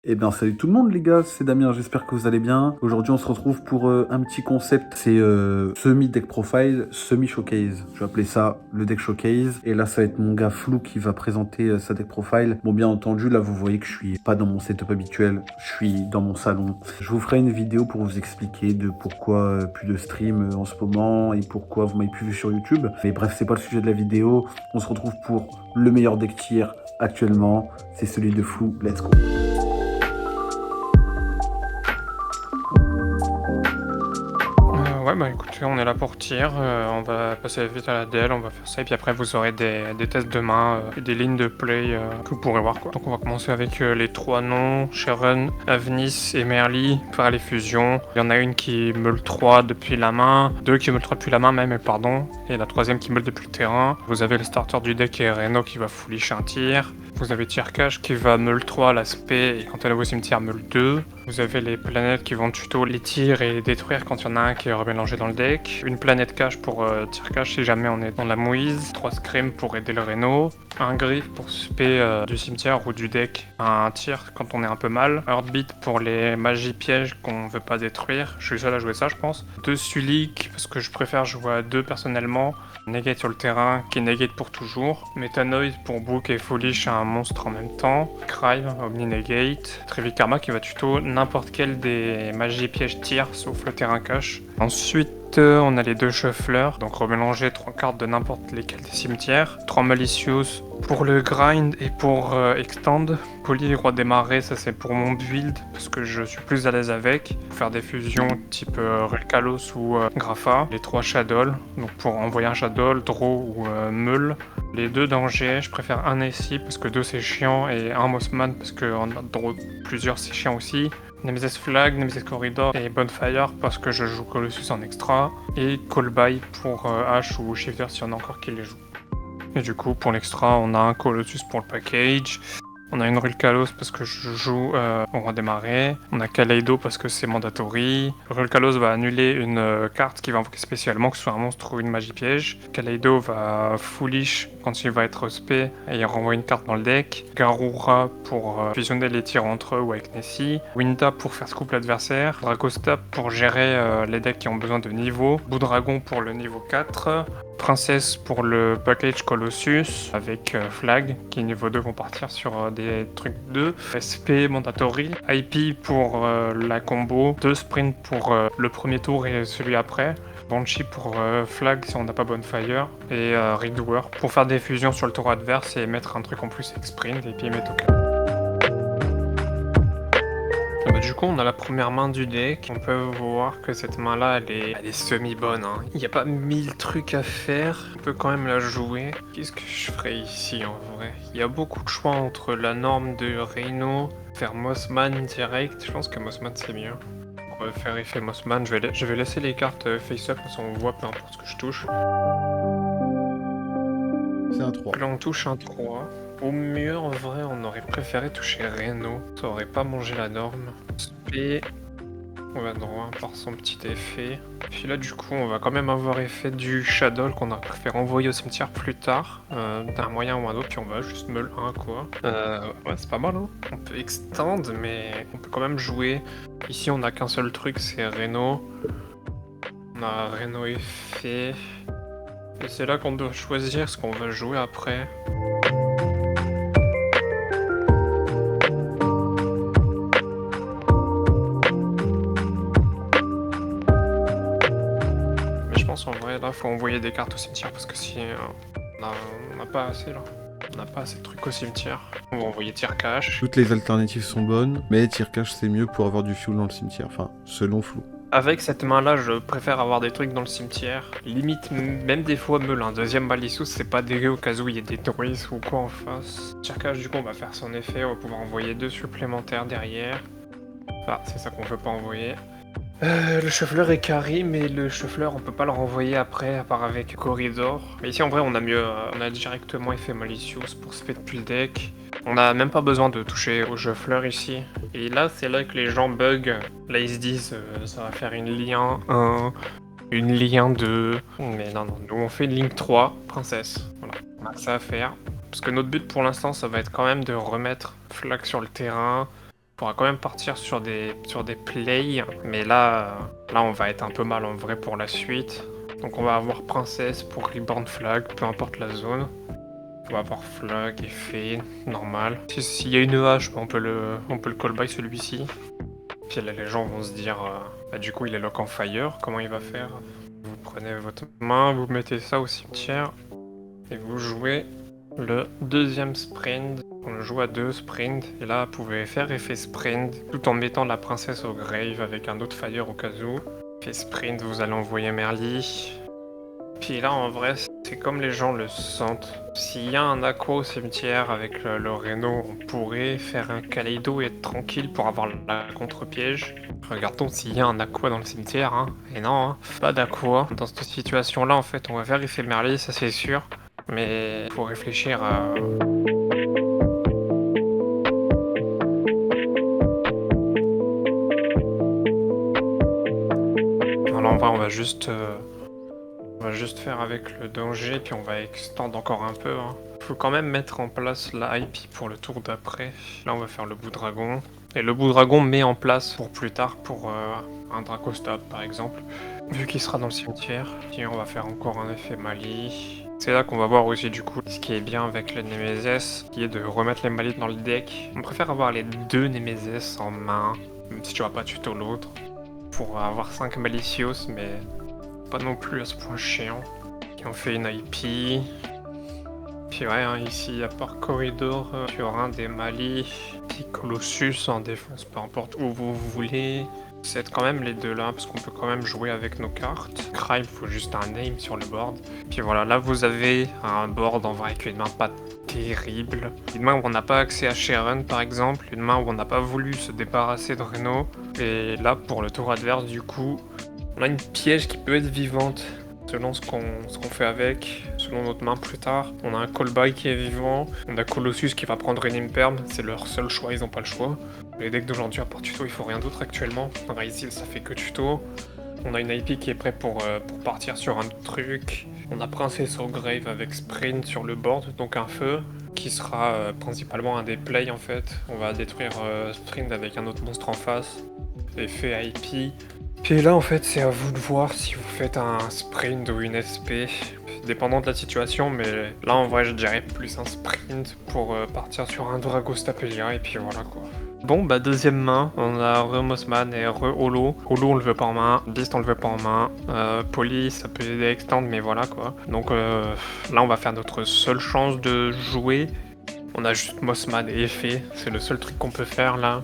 Eh bien, salut tout le monde les gars, c'est Damien, j'espère que vous allez bien. Aujourd'hui, on se retrouve pour un petit concept, c'est semi-deck profile, semi-showcase. Je vais appeler ça le deck showcase. Et là, ça va être mon gars Flou qui va présenter sa deck profile. Bon, bien entendu, là, vous voyez que je suis pas dans mon setup habituel, je suis dans mon salon. Je vous ferai une vidéo pour vous expliquer de pourquoi plus de stream en ce moment et pourquoi vous m'avez plus vu sur YouTube. Mais bref, c'est pas le sujet de la vidéo. On se retrouve pour le meilleur deck tier actuellement, c'est celui de Flou. Let's go. Ouais, bah écoutez, on est là pour tir, on va passer vite à la DL, on va faire ça, et puis après vous aurez des tests de main et des lignes de play que vous pourrez voir quoi. Donc on va commencer avec les 3 noms, Sharon, Avnis et Merly, faire les fusions. Il y en a une qui meule 3 depuis la main, 2 qui meule 3 depuis la main même, pardon, et la 3ème qui meule depuis le terrain. Vous avez le starter du deck qui est Reno qui va fullish un tir. Vous avez Tircache qui va meule 3 l'aspect et quand elle est au cimetière meule 2. Vous avez les planètes qui vont tuto les tirs et les détruire quand il y en a un qui est remélangé dans le deck. Une planète cache pour Tircache si jamais on est dans la mouise. 3 screams pour aider le Reno. Un griffe pour spé du cimetière ou du deck un tir quand on est un peu mal. Heartbeat pour les magies pièges qu'on veut pas détruire. Je suis seul à jouer ça je pense. 2 Sulik parce que je préfère jouer à 2 personnellement. Negate sur le terrain qui negate pour toujours. Metanoid pour book et foolish un monstre en même temps. Crime, Omni negate. Trevi Karma qui va tuto n'importe quel des magies pièges tir sauf le terrain cache. Ensuite on a les 2 shufflers, donc remélanger 3 cartes de n'importe lesquels des cimetières. 3 malicious pour le grind et pour extend. Poly, roi des marais, ça c'est pour mon build parce que je suis plus à l'aise avec. Pour faire des fusions type Relkalos ou Grapha. Les 3 Shadow, donc pour envoyer un Shadow, Draw ou Meul. Les 2 dangers, je préfère un ici parce que 2 c'est chiant et un Mossman parce que en draw plusieurs c'est chiant aussi. Nemesis Flag, Nemesis Corridor et Bonfire parce que je joue Colossus en extra. Et Callby pour H ou Shifter si on a encore qui les joue. Et du coup pour l'extra on a un Colossus pour le package. On a une Rulkalos parce que je joue au roi des marais. On a Kaleido parce que c'est mandatory. Rulkalos va annuler une carte qui va invoquer spécialement, que ce soit un monstre ou une magie piège. Kaleido va foolish quand il va être spé et il renvoie une carte dans le deck. Garura pour fusionner les tirs entre eux ou avec Nessie. Winda pour faire scoop l'adversaire. Dracosta pour gérer les decks qui ont besoin de niveau. Boudragon pour le niveau 4. Princesse pour le package Colossus avec Flag qui niveau 2 vont partir sur des trucs 2. SP mandatory. IP pour la combo. 2 sprint pour le premier tour et celui après. Banshee pour Flag si on n'a pas Bonfire. Et Redoer pour faire des fusions sur le tour adverse et mettre un truc en plus avec sprint et puis mettre au cas. Du coup, on a la première main du deck. On peut voir que cette main-là, elle est semi-bonne. Hein. Il n'y a pas 1000 trucs à faire. On peut quand même la jouer. Qu'est-ce que je ferais ici, en vrai? Il y a beaucoup de choix entre la norme de Rhino, faire Mossman direct. Je pense que Mossman, c'est mieux. On va faire effet Mossman. Je vais laisser les cartes face-up, parce qu'on voit peu importe ce que je touche. C'est un 3. Là, on touche un 3. Au mieux, en vrai, on aurait préféré toucher Reno. Ça aurait pas mangé la norme. Et on va droit par son petit effet. Puis là, du coup, on va quand même avoir effet du Shadow qu'on aurait préféré envoyer au cimetière plus tard. D'un moyen ou un autre, puis on va juste meul 1 quoi. Ouais, c'est pas mal, hein. On peut extend, mais on peut quand même jouer. Ici, on a qu'un seul truc, c'est Reno. On a Reno effet. Et c'est là qu'on doit choisir ce qu'on va jouer après. En vrai, là, faut envoyer des cartes au cimetière parce que si on n'a pas assez là. On n'a pas assez de trucs au cimetière. On va envoyer tir cache. Toutes les alternatives sont bonnes, mais tir cache c'est mieux pour avoir du fuel dans le cimetière, enfin, selon Flou. Avec cette main-là, je préfère avoir des trucs dans le cimetière. Limite, même des fois, meul, un deuxième Malicious, c'est pas dégueu au cas où il y a des druides ou quoi en face. Tir cache, du coup, on va faire son effet, on va pouvoir envoyer 2 supplémentaires derrière. Ah, c'est ça qu'on veut pas envoyer. Le shuffler est carré, mais le shuffler on peut pas le renvoyer après, à part avec Corridor. Mais ici en vrai on a mieux, on a directement effet Malicious pour se fait depuis le deck. On a même pas besoin de toucher au shuffler ici. Et là c'est là que les gens bug. Là ils se disent ça va faire une lien 1, une lien 2. Mais non, nous on fait une ligne 3, princesse. Voilà, on a ça à faire. Parce que notre but pour l'instant ça va être quand même de remettre Flag sur le terrain. pourra quand même partir sur des plays, mais là on va être un peu mal en vrai pour la suite. Donc on va avoir princesse pour Reborn Flag, peu importe la zone. On va avoir flag, effet, normal. S'il y a une hache, on peut le call by celui-ci. Puis là les gens vont se dire, bah du coup il est lock en fire, comment il va faire? Vous prenez votre main, vous mettez ça au cimetière, et vous jouez le deuxième sprint. On le joue à 2 sprint, et là vous pouvez faire effet sprint tout en mettant la princesse au grave avec un autre fire au cas où. Effet sprint, vous allez envoyer Merly. Puis là en vrai c'est comme les gens le sentent. S'il y a un aqua au cimetière avec le Reno, on pourrait faire un Kaleido et être tranquille pour avoir la contre-piège. Regardons s'il y a un aqua dans le cimetière, hein. Et non, hein, pas d'aqua. Dans cette situation là en fait on va faire effet Merly, ça c'est sûr. Mais faut réfléchir à... Alors en vrai on va juste faire avec le danger, puis on va extendre encore un peu. Hein. Faut quand même mettre en place la IP pour le tour d'après. Là on va faire le bout dragon. Et le bout dragon met en place pour plus tard, pour un Dracostab par exemple. Vu qu'il sera dans le cimetière. Puis on va faire encore un effet Mali. C'est là qu'on va voir aussi du coup ce qui est bien avec le Nemesis, qui est de remettre les Mali dans le deck. On préfère avoir les 2 Nemesis en main, même si tu vas pas tuto l'autre. Pour avoir 5 Malicios, mais pas non plus à ce point chiant. Et on fait une IP. Puis ouais, hein, ici, à part Corridor, tu auras des Mali, puis Colossus en défense, peu importe où vous voulez. C'est quand même les deux là, parce qu'on peut quand même jouer avec nos cartes. Crime, faut juste un name sur le board. Puis voilà, là vous avez un board en vrai avec une main pas terrible. Une main où on n'a pas accès à Sharon par exemple, une main où on n'a pas voulu se débarrasser de Reno. Et là, pour le tour adverse, du coup, on a une piège qui peut être vivante selon ce qu'on fait avec, selon notre main plus tard. On a un callby qui est vivant, on a Colossus qui va prendre une imperm, c'est leur seul choix, ils n'ont pas le choix. Les decks d'aujourd'hui, à part tuto, il faut rien d'autre actuellement. Raizil, ça fait que tuto. On a une IP qui est prête pour partir sur un autre truc. On a Princess au grave avec sprint sur le board, donc un feu, qui sera principalement un des plays en fait. On va détruire sprint avec un autre monstre en face. Effet IP. Puis là en fait c'est à vous de voir si vous faites un sprint ou une SP, dépendant de la situation, mais là en vrai je dirais plus un sprint pour partir sur un Dragostapelia et puis voilà quoi. Bon bah deuxième main, on a Mossman et Holo. Holo on le veut pas en main, Beast on le veut pas en main, Poly ça peut aider à extendre mais voilà quoi. Donc là on va faire notre seule chance de jouer. On a juste Mossman et Effet, c'est le seul truc qu'on peut faire là.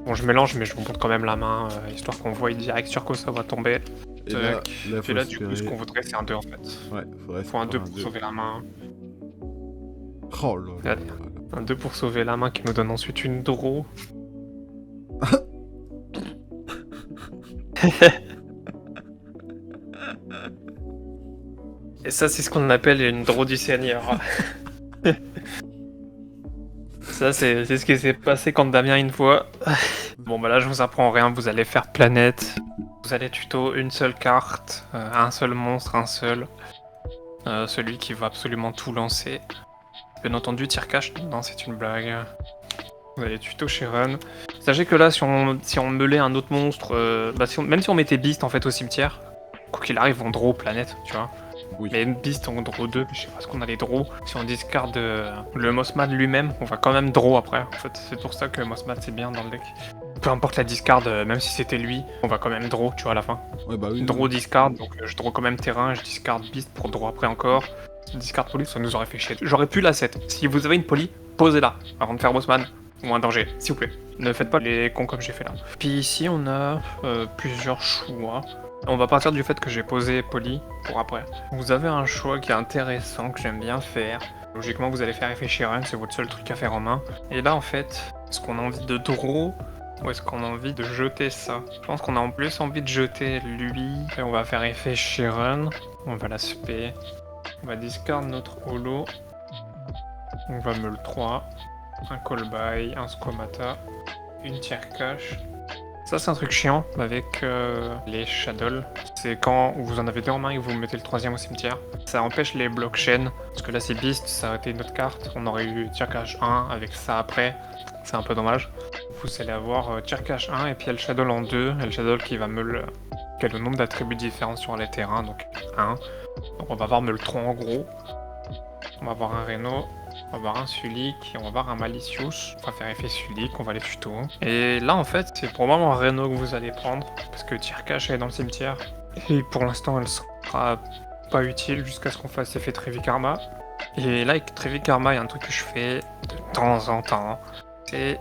Bon, je mélange, mais je vous montre quand même la main, histoire qu'on voit direct sur quoi ça va tomber. Et là, et là du coup, ce qu'on voudrait, c'est un 2 en fait. Ouais, faut un 2 pour sauver la main. Oh là là. Un 2 pour sauver la main qui nous donne ensuite une draw. Et ça, c'est ce qu'on appelle une draw du Seigneur. Ça, c'est ce qui s'est passé contre Damien une fois. Bon, bah là, je vous apprends rien. Vous allez faire planète. Vous allez tuto une seule carte, un seul monstre, un seul. Celui qui va absolument tout lancer. Bien entendu, tir cash. Non, c'est une blague. Vous allez tuto Sharon. Sachez que là, si on meulait un autre monstre, même si on mettait Beast en fait au cimetière, quoi qu'il arrive, on draw planète, tu vois. Oui. Mais Beast on draw 2, je sais pas ce qu'on a les draw. Si on discard le Mossman lui-même, on va quand même draw après. En fait, c'est pour ça que Mossman c'est bien dans le deck. Peu importe la discard, même si c'était lui, on va quand même draw, tu vois, à la fin. Ouais, bah oui. Draw discard, donc je draw quand même terrain, je discard Beast pour draw après encore. Discard poly, ça nous aurait fait chier. J'aurais pu la set. Si vous avez une poly, posez-la avant de faire Mossman ou un danger, s'il vous plaît. Ne faites pas les cons comme j'ai fait là. Puis ici, on a plusieurs choix. On va partir du fait que j'ai posé Poly pour après. Vous avez un choix qui est intéressant, que j'aime bien faire. Logiquement, vous allez faire effet Sharon, c'est votre seul truc à faire en main. Et là, en fait, est-ce qu'on a envie de draw ou est-ce qu'on a envie de jeter ça? Je pense qu'on a en plus envie de jeter lui. Et on va faire effet Sharon. On va l'aspect. On va discard notre holo. On va meule 3. Un callby, un squamata. Une tier cache. Ça c'est un truc chiant avec les shadows. C'est quand vous en avez 2 en main et que vous mettez le 3ème au cimetière. Ça empêche les blockchains. Parce que là c'est Beast, ça aurait été une autre carte. On aurait eu tier cache 1 avec ça après. C'est un peu dommage. vous allez avoir Tirkash 1 et puis El Shadow en 2. El Shadow qui va meul, qui a le nombre d'attributs différents sur les terrains, donc 1. Donc on va avoir meul 3 en gros. On va avoir un Reno, on va avoir un Sulik, et on va avoir un Malicious. On va faire effet Sulik, on va les tuto. Et là en fait, c'est probablement un Reno que vous allez prendre, parce que Tirkash est dans le cimetière. Et pour l'instant, elle sera pas utile jusqu'à ce qu'on fasse effet Trevi Karma. Et là, avec Trevi Karma, il y a un truc que je fais de temps en temps, c'est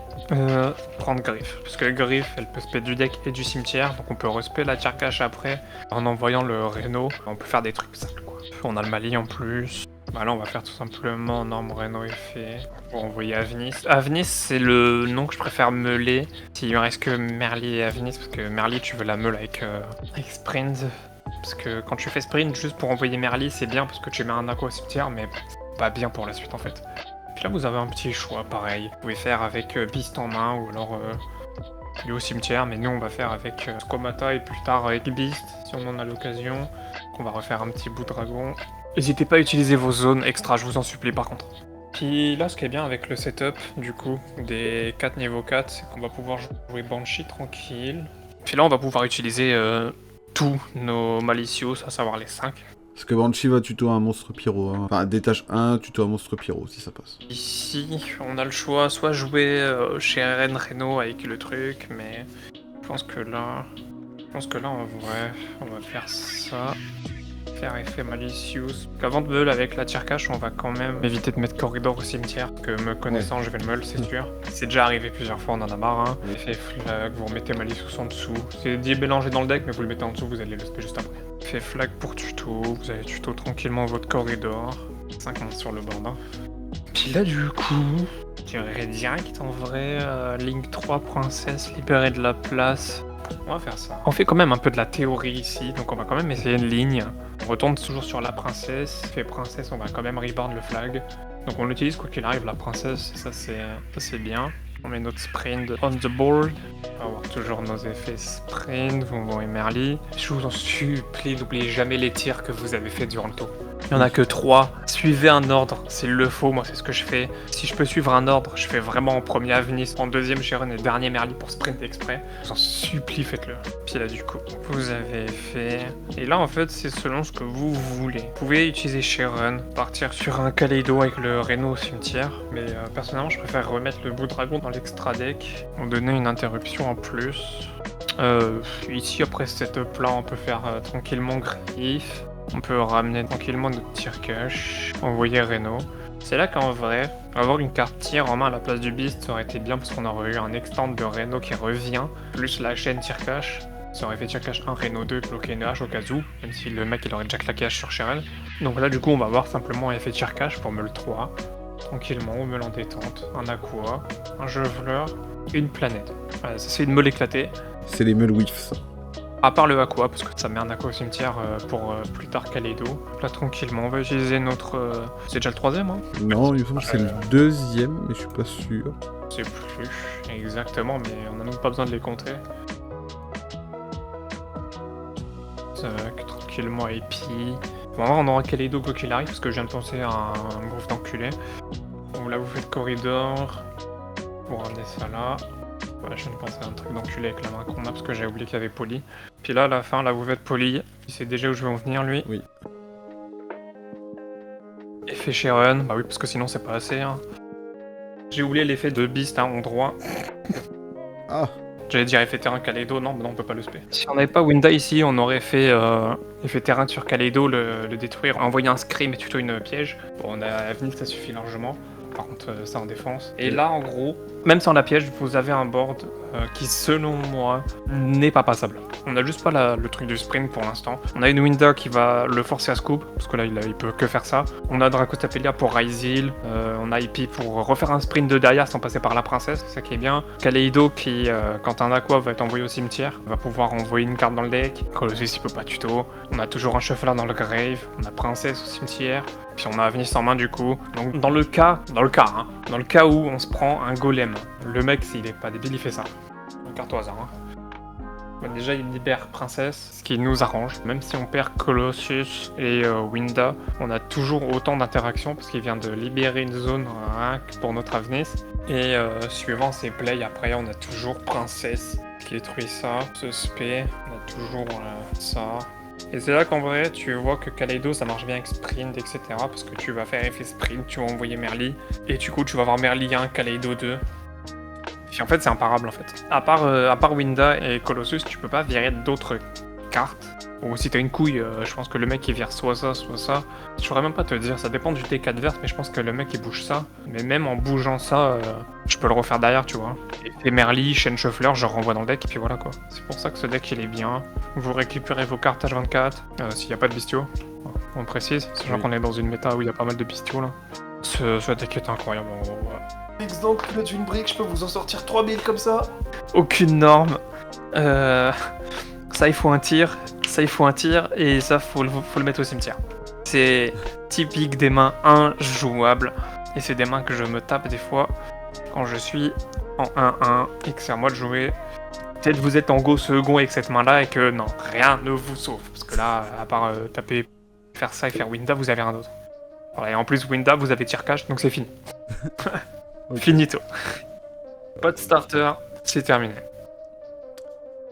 prendre Griffe. Parce que Griffe, elle peut spé du deck et du cimetière, donc on peut respé la Tirkash après, en envoyant le Reno. On peut faire des trucs simples, quoi. On a le Mali en plus. Bah là, on va faire tout simplement norme Reno effet pour envoyer Avnis. Avnis, c'est le nom que je préfère meuler s'il ne reste que Merli et Avnis, parce que Merli, tu veux la meule avec Sprint. Parce que quand tu fais Sprint, juste pour envoyer Merli, c'est bien parce que tu mets un aqua au cimetière, mais c'est pas bien pour la suite en fait. Puis là, vous avez un petit choix pareil. Vous pouvez faire avec Beast en main ou alors lui au cimetière, mais nous on va faire avec Skomata et plus tard avec Beast si on en a l'occasion. On va refaire un petit bout de dragon. N'hésitez pas à utiliser vos zones extra, je vous en supplie par contre. Puis là, ce qui est bien avec le setup, du coup, des 4 niveau 4, c'est qu'on va pouvoir jouer Banshee tranquille. Puis là, on va pouvoir utiliser tous nos Malicious, à savoir les 5. Parce que Banshee va tuto un monstre pyro. Hein. Enfin, détache 1, tuto un monstre pyro, si ça passe. Ici, on a le choix, soit jouer chez RN Reno avec le truc, mais je pense que là, en vrai, on va faire ça. Faire effet Malicious. Avant de meul avec la Tirkash, on va quand même éviter de mettre Corridor au cimetière, que me connaissant, je vais le meul, c'est sûr. C'est déjà arrivé plusieurs fois, on en a marre. Hein. Effet Flag, vous remettez Malicious en dessous. C'est dit mélanger dans le deck, mais vous le mettez en dessous, vous allez le spé juste après. Effet Flag pour tuto, vous allez tuto tranquillement votre Corridor. 5 monstres sur le bord. Hein. Puis là, du coup, je dirais direct en vrai, Link 3 princesse, libérer de la place. On va faire ça. On fait quand même un peu de la théorie ici, donc on va quand même essayer une ligne. On retourne toujours sur la princesse. Fait princesse, on va quand même reborn le flag. Donc on l'utilise quoi qu'il arrive, la princesse, ça c'est bien. On met notre sprint on the board. On va avoir toujours nos effets sprint, Bonbon et Merli. Je vous en supplie, n'oubliez jamais les tirs que vous avez fait durant le tour. Il n'y en a que 3. Suivez un ordre, s'il le faut, moi c'est ce que je fais. Si je peux suivre un ordre, je fais vraiment en premier Avnis, en deuxième Sharon et dernier Merli pour sprint exprès. Je vous en supplie, faites-le. Puis là du coup, vous avez fait... Et là en fait, c'est selon ce que vous voulez. Vous pouvez utiliser Sharon, partir sur un Kaleido avec le Reno au cimetière. Mais personnellement, je préfère remettre le bout dragon dans l'extra deck. On donnait une interruption en plus. Ici, après ce setup là, on peut faire tranquillement Griffe. On peut ramener tranquillement notre Tirkash, envoyer Reno. C'est là qu'en vrai, avoir une carte tir en main à la place du Beast, ça aurait été bien parce qu'on aurait eu un extend de Reno qui revient, plus la chaîne Tirkash. Ça aurait fait Tirkash 1, Reno 2, bloquer une hache au cas où, même si le mec il aurait déjà claqué hache sur Cheryl. Donc là du coup on va avoir simplement un effet Tirkash pour meul 3. Tranquillement, on meul en détente, un aqua, un jeuveleur, une planète. Voilà, ça c'est une meule éclatée. C'est les meules whiff ça. À part le aqua, parce que ça met un aqua au cimetière pour plus tard Kaleido. Là tranquillement, on va utiliser notre... C'est déjà le 3ème hein. Non, il me semble que c'est le 2ème, mais je suis pas sûr. Je sais plus exactement, mais on a même pas besoin de les compter. Tranquillement Epi. Bon, on aura Kaleido quoi qu'il arrive, parce que je viens de penser à un move d'enculé. Bon, là vous faites corridor. Vous ramenez ça là. Voilà, je viens de penser à un truc d'enculé avec la main qu'on a parce que j'ai oublié qu'il y avait Poly. Puis là, à la fin, là vous faites Poly. Il sait déjà où je vais en venir lui. Oui. Effet Sharon. Bah oui, parce que sinon c'est pas assez. Hein. J'ai oublié l'effet de Beast hein, en droit. Ah. J'allais dire effet terrain Kaleido, non, mais non, on peut pas le spé. Si on n'avait pas Winda ici, on aurait fait effet terrain sur Kaleido, le détruire, envoyer un scream et tuto une piège. Bon, on a Avnis, ça suffit largement. Par contre, ça en défense. Et là, en gros, même sans la piège, vous avez un board qui, selon moi, n'est pas passable. On n'a juste pas le truc du sprint pour l'instant. On a une Winda qui va le forcer à scoop, parce que là, il peut que faire ça. On a Dracostapelia pour Ryzeal. On a Ip pour refaire un sprint de derrière sans passer par la princesse, c'est ça qui est bien. Kaleido qui, quand un aqua va être envoyé au cimetière, va pouvoir envoyer une carte dans le deck. Colossus, il peut pas tuto. On a toujours un shuffler dans le grave. On a princesse au cimetière. Puis on a Avnis en main du coup. Donc dans le cas où on se prend un golem, le mec s'il est pas débile il fait ça. Une carte au hasard. Hein. Bah, déjà il libère princesse, ce qui nous arrange. Même si on perd Colossus et Winda, on a toujours autant d'interactions parce qu'il vient de libérer une zone rien que pour notre Avnis. Et suivant ces plays, après on a toujours princesse qui détruit ça, ce spé, on a toujours ça. Et c'est là qu'en vrai tu vois que Kaleido ça marche bien avec sprint, etc. Parce que tu vas faire effet sprint, tu vas envoyer Merly, et du coup tu vas avoir Merly 1, Kaleido 2. Puis en fait c'est imparable en fait. À part Winda et Colossus, tu peux pas virer d'autres cartes. Ou si t'as une couille, je pense que le mec il vire soit ça, soit ça. Je pourrais même pas te dire, ça dépend du deck adverse, mais je pense que le mec il bouge ça. Mais même en bougeant ça, je peux le refaire derrière, tu vois. Et Merly, Chain Shuffler, je renvoie dans le deck, et puis voilà quoi. C'est pour ça que ce deck il est bien. Vous récupérez vos cartes H24, s'il n'y a pas de bestiaux. On précise, sachant qu'on est dans une méta où il y a pas mal de bestiaux là. Ce deck est incroyable en gros. X donc, mettre une brique, je peux vous en sortir 3000 comme ça. Aucune norme. Ça il faut un tir, et ça faut le mettre au cimetière. C'est typique des mains injouables, et c'est des mains que je me tape des fois quand je suis en 1-1 et que c'est à moi de jouer. Peut-être vous êtes en go second avec cette main là et que non, rien ne vous sauve, parce que là, à part taper, faire ça et faire Winda, vous avez rien d'autre. Voilà, et en plus Winda, vous avez tir cash, donc c'est fini. Okay. Finito. Pas de starter, c'est terminé.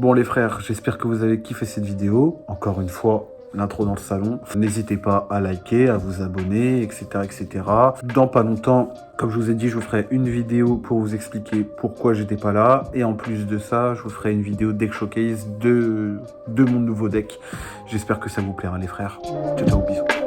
Bon les frères, j'espère que vous avez kiffé cette vidéo. Encore une fois, l'intro dans le salon. N'hésitez pas à liker, à vous abonner, etc., etc. Dans pas longtemps, comme je vous ai dit, je vous ferai une vidéo pour vous expliquer pourquoi j'étais pas là. Et en plus de ça, je vous ferai une vidéo deck showcase de mon nouveau deck. J'espère que ça vous plaira les frères. Ciao, ciao, bisous.